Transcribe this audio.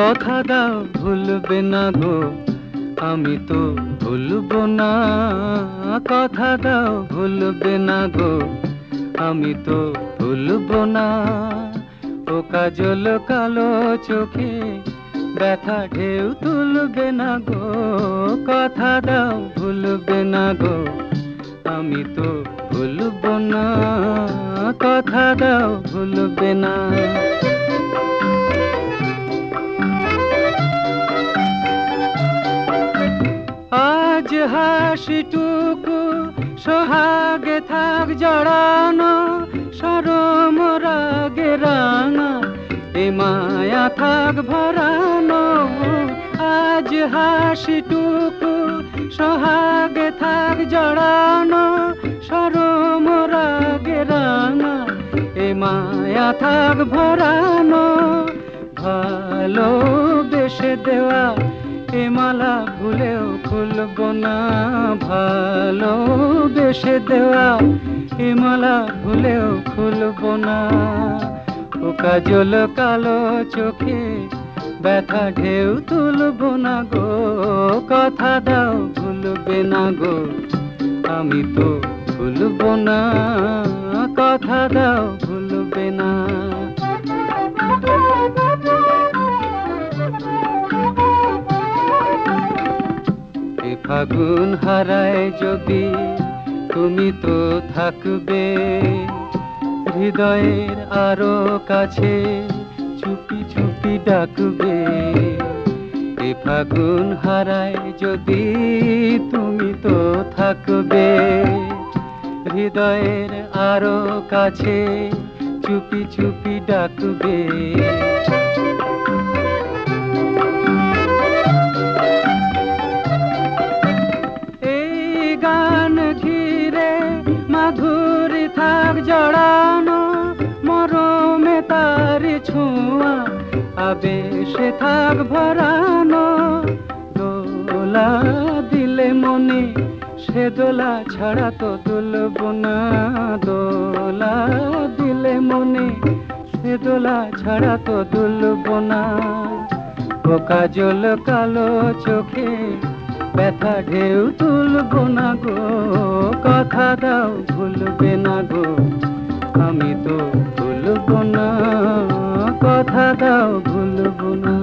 কথা দাও ভুলবে না গো, আমি তো ভুলবো না। কথা দাও ভুলবে না গো, আমি তো ভুলবো না। ও কাজল কালো চোখে ব্যথা ঢেউ তুলবে না গো, কথা দাও ভুলবে না গো, আমি তো ভুলবো না। কথা দাও ভুলবে না। আজ হাসিটুকু সোহাগে থাক জড়ানো, সরম রাগে রাঙা এ মায়া থাক ভরানো। আজ হাসিটুকু সোহাগে থাক জড়ানো, সরম রাগে রাঙা এ মায়া থাক ভরানো। ভালোবেসে দেওয়া এ মালা ভুলেও খুলবো না, ভালোবেসে দেওয়া এ মালা ভুলেও খুলবো না। ও কাজল কালো চোখে ব্যথা ঢেউ তুলবো না গো, কথা দাও ভুলবে না গো, আমি তো ভুলবো না। কথা দাও ভুলবে না। ফাগুন হারায় যদি তুমি তো থাকবে হৃদয়ের আরো কাছে, চুপি চুপি ডাকবে। এ ফাগুন হারায় যদি তুমি তো থাকবে হৃদয়ের আরো কাছে, চুপি চুপি ডাকবে। মাধুরী থাক জড়ানো, মরমে তার ছোঁয়া আবেশে থাক ভরানো। দোলা দিলে মনে সে দোলা ছাড়া তো দুলবো না, দোলা দিলে মনে সে দোলা ছাড়া তো দুলবো না। ও কাজল কালো চোখে ব্যথা ঢেউ তুলবো না গো, কথা দাও ভুলবে না গো, আমি তো ভুলবো না। কথা দাও ভুলবো না।